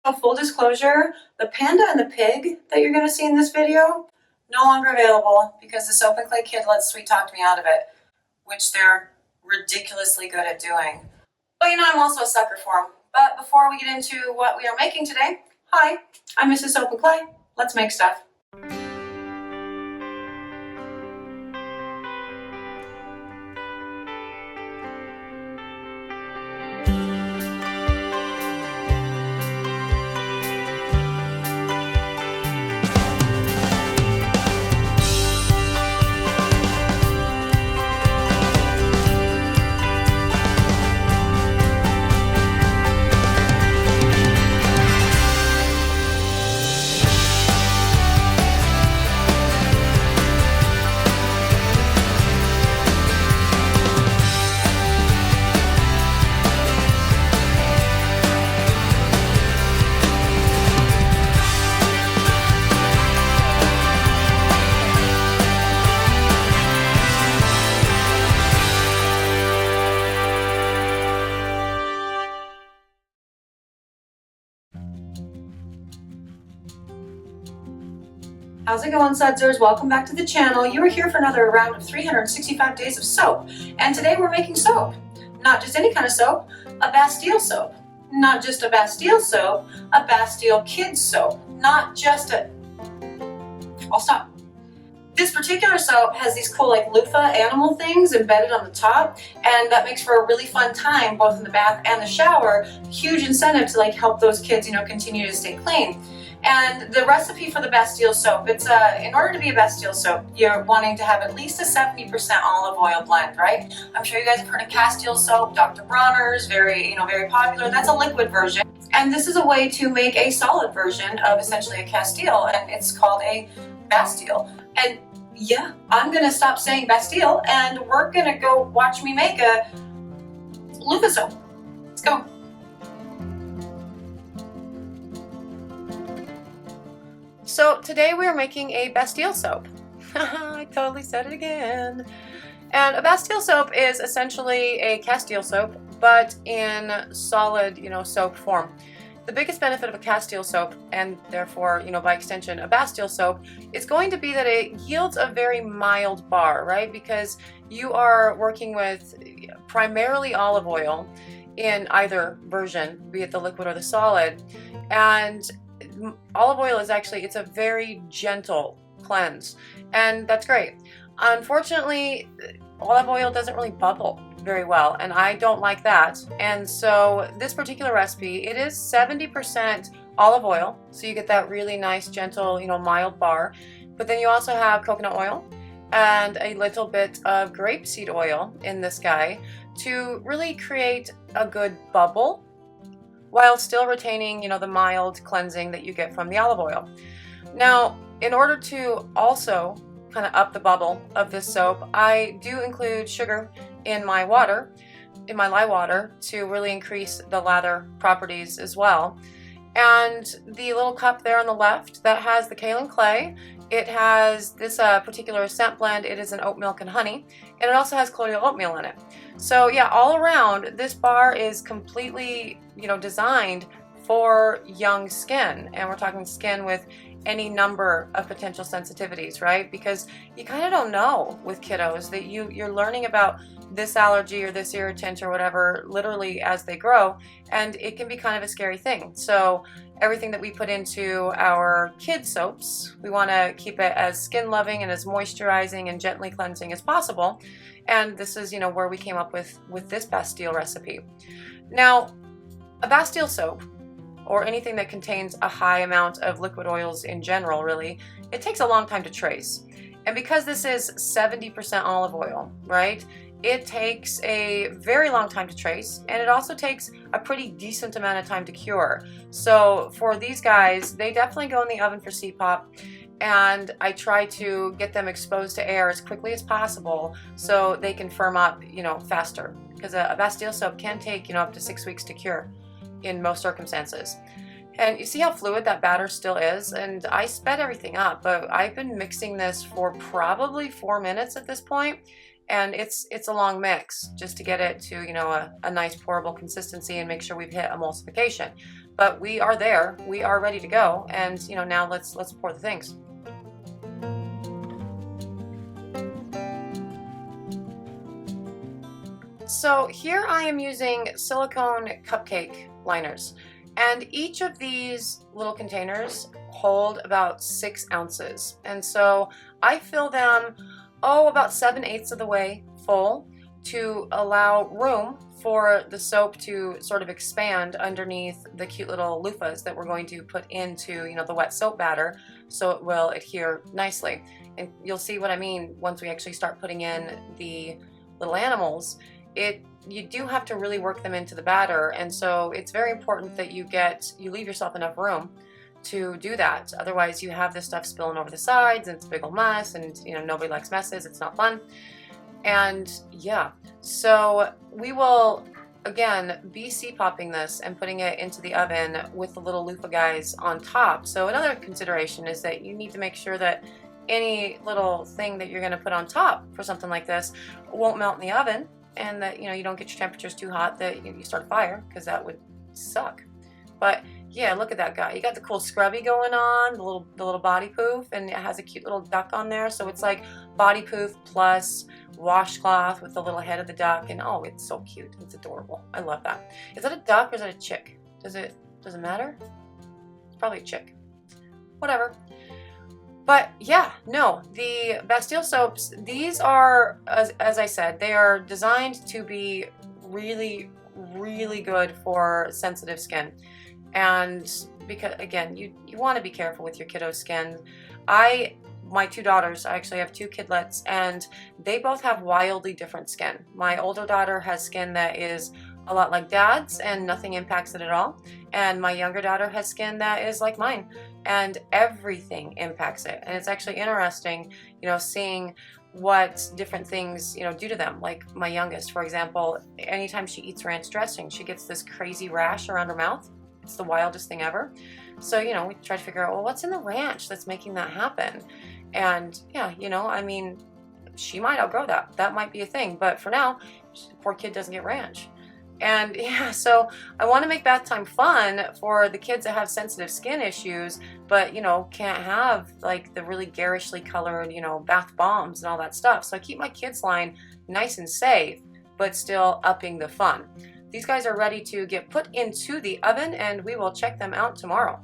So full disclosure, the panda and the pig that you're going to see in this video, no longer available because the Soap and Clay Kidlets sweet talked me out of it, which they're ridiculously good at doing. But you know, I'm also a sucker for them. But before we get into what we are making today, hi, I'm Mrs. Soap and Clay. Let's make stuff. How's it going, Sudsers? Welcome back to the channel. You are here for another round of 365 days of soap. And today we're making soap. Not just any kind of soap, a Bastille soap. Not just a Bastille soap, a Bastille Kids soap. Not just a... I'll stop. This particular soap has these cool like loofah animal things embedded on the top, and that makes for a really fun time both in the bath and the shower. Huge incentive to like help those kids, continue to stay clean. And the recipe for the Bastille soap, it's in order to be a Bastille soap, you're wanting to have at least a 70% olive oil blend, right? I'm sure you guys have heard of Castile soap, Dr. Bronner's, very popular. That's a liquid version. And this is a way to make a solid version of essentially a Castile, and it's called a Bastille. And yeah, I'm gonna stop saying Bastille, and we're gonna go watch me make a Loofah soap. Let's go. So today we are making a Bastille soap. I totally said it again. And a Bastille soap is essentially a Castile soap, but in solid, soap form. The biggest benefit of a Castile soap, and therefore, by extension, a Bastille soap, is going to be that it yields a very mild bar, right? Because you are working with primarily olive oil in either version, be it the liquid or the solid. And olive oil is it's a very gentle cleanse, and that's great. Unfortunately, olive oil doesn't really bubble very well, and I don't like that. And so this particular recipe, it is 70% olive oil, so you get that really nice, gentle, mild bar. But then you also have coconut oil and a little bit of grapeseed oil in this guy to really create a good bubble, while still retaining, the mild cleansing that you get from the olive oil. Now, in order to also kind of up the bubble of this soap, I do include sugar in my water, in my lye water, to really increase the lather properties as well. And the little cup there on the left, that has the kaolin clay. It has this particular scent blend. It is an oat milk and honey, and it also has colloidal oatmeal in it. So yeah, all around, this bar is completely, designed for young skin, and we're talking skin with any number of potential sensitivities, right? Because you kind of don't know with kiddos that you're learning about this allergy or this irritant or whatever literally as they grow, and it can be kind of a scary thing. So everything that we put into our kid soaps, we want to keep it as skin loving and as moisturizing and gently cleansing as possible. And this is where we came up with this Bastille recipe. Now, a Bastille soap, or anything that contains a high amount of liquid oils in general, really, it takes a long time to trace. And because this is 70% olive oil, right, it takes a very long time to trace, and it also takes a pretty decent amount of time to cure. So for these guys, they definitely go in the oven for C-pop, and I try to get them exposed to air as quickly as possible so they can firm up, faster. Because a Bastille soap can take, up to 6 weeks to cure in most circumstances. And you see how fluid that batter still is? And I sped everything up, but I've been mixing this for probably 4 minutes at this point, And it's a long mix just to get it to, you know, a nice pourable consistency and make sure we've hit emulsification. But we are there, we are ready to go, and you know, now let's pour the things. So here I am using silicone cupcake liners, and each of these little containers hold about 6 ounces. And so I fill them, about 7/8 of the way full to allow room for the soap to sort of expand underneath the cute little loofahs that we're going to put into, you know, the wet soap batter, so it will adhere nicely. And you'll see what I mean once we actually start putting in the little animals. You do have to really work them into the batter, and so it's very important that you leave yourself enough room to do that. Otherwise you have this stuff spilling over the sides and it's a big old mess, and you know, nobody likes messes, it's not fun. And yeah, so we will again BC popping this and putting it into the oven with the little loofah guys on top. So another consideration is that you need to make sure that any little thing that you're going to put on top for something like this won't melt in the oven, and that, you know, you don't get your temperatures too hot that you start a fire, because that would suck. But yeah, look at that guy. You got the cool scrubby going on, the little body poof, and it has a cute little duck on there. So it's like body poof plus washcloth with the little head of the duck, and oh, it's so cute. It's adorable. I love that. Is that a duck or is that a chick? Does it matter? It's probably a chick. Whatever. But yeah, no, the Bastille soaps, these are, as I said, they are designed to be really, really good for sensitive skin. And because, again, you want to be careful with your kiddo's skin. My 2 daughters, I actually have 2 kidlets, and they both have wildly different skin. My older daughter has skin that is a lot like dad's and nothing impacts it at all. And my younger daughter has skin that is like mine, and everything impacts it. And it's actually interesting, you know, seeing what different things, you know, do to them. Like my youngest, for example, anytime she eats ranch dressing, she gets this crazy rash around her mouth. It's the wildest thing ever. So, you know, we try to figure out, well, what's in the ranch that's making that happen? And yeah, you know, I mean, she might outgrow that. That might be a thing. But for now, poor kid doesn't get ranch. And yeah, so I want to make bath time fun for the kids that have sensitive skin issues, but, you know, can't have like the really garishly colored, you know, bath bombs and all that stuff. So I keep my kids line nice and safe, but still upping the fun. These guys are ready to get put into the oven, and we will check them out tomorrow.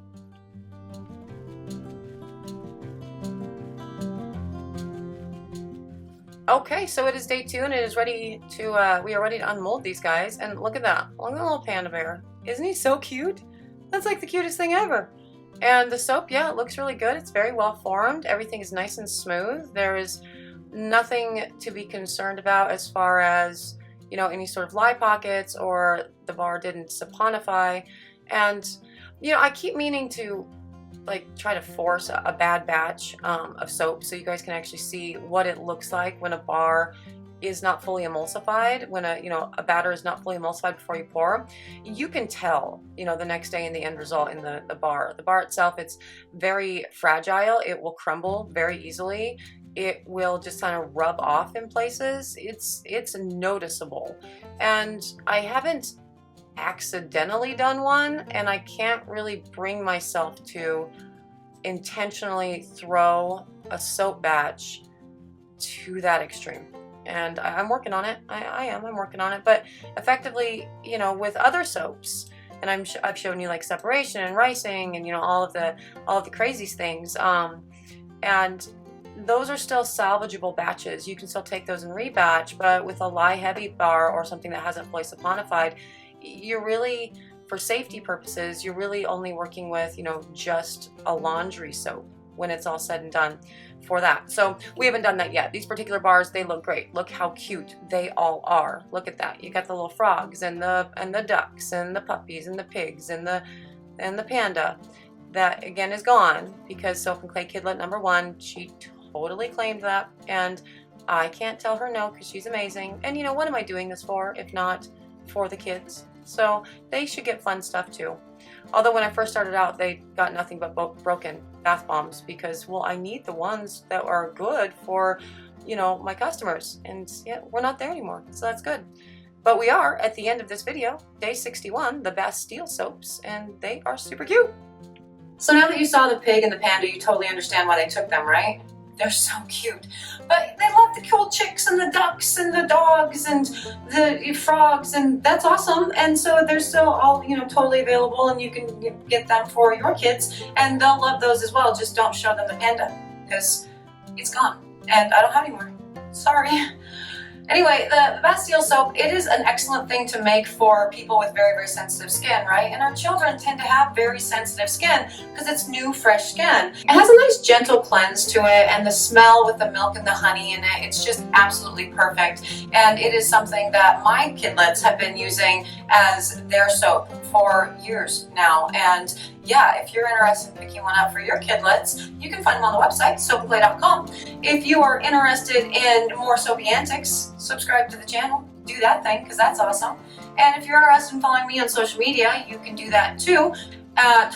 Okay, so it is day 2, and it is ready to, we are ready to unmold these guys. And look at that. Look at the little panda bear. Isn't he so cute? That's like the cutest thing ever. And the soap, yeah, it looks really good. It's very well formed. Everything is nice and smooth. There is nothing to be concerned about as far as, you know, any sort of lye pockets or the bar didn't saponify. And, you know, I keep meaning to like try to force a bad batch of soap so you guys can actually see what it looks like when a bar is not fully emulsified, when a batter is not fully emulsified before you pour. You can tell, you know, the next day in the end result in the bar. The bar itself, it's very fragile. It will crumble very easily. It will just kind of rub off in places. It's noticeable. And I haven't accidentally done one, and I can't really bring myself to intentionally throw a soap batch to that extreme. And I'm working on it. I'm working on it. But effectively, you know, with other soaps, and I've shown you like separation and ricing and, you know, all of the crazy things. And those are still salvageable batches. You can still take those and rebatch, but with a lye heavy bar or something that hasn't fully saponified, you're really, for safety purposes, you're really only working with, you know, just a laundry soap when it's all said and done for that. So we haven't done that yet. These particular bars, they look great. Look how cute they all are. Look at that. You got the little frogs and the ducks and the puppies and the pigs and the panda. That again is gone because Soap and Clay Kidlet #1, she totally claimed that, and I can't tell her no because she's amazing. And you know, what am I doing this for if not for the kids? So they should get fun stuff too. Although when I first started out, they got nothing but broken bath bombs because, well, I need the ones that are good for you know, my customers. And yeah, we're not there anymore, so that's good. But we are at the end of this video, day 61, the Bastille soaps, and they are super cute. So now that you saw the pig and the panda, you totally understand why they took them, right? They're so cute. But they love the cool chicks and the ducks and the dogs and the frogs, and that's awesome. And so they're still all, you know, totally available, and you can get them for your kids, and they'll love those as well. Just don't show them the panda because it's gone and I don't have any more. Sorry. Anyway, the Bastille soap, it is an excellent thing to make for people with very, very sensitive skin, right? And our children tend to have very sensitive skin because it's new, fresh skin. It has a nice gentle cleanse to it, and the smell with the milk and the honey in it, it's just absolutely perfect. And it is something that my kidlets have been using as their soap for years now. And yeah, if you're interested in picking one up for your kidlets, you can find them on the website, soapandclay.com. If you are interested in more soapy antics, subscribe to the channel. Do that thing, because that's awesome. And if you're interested in following me on social media, you can do that too.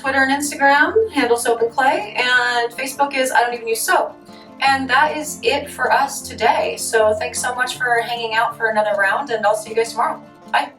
Twitter and Instagram, handle Soap and Clay, and Facebook is I Don't Even Use Soap. And that is it for us today. So thanks so much for hanging out for another round, and I'll see you guys tomorrow. Bye.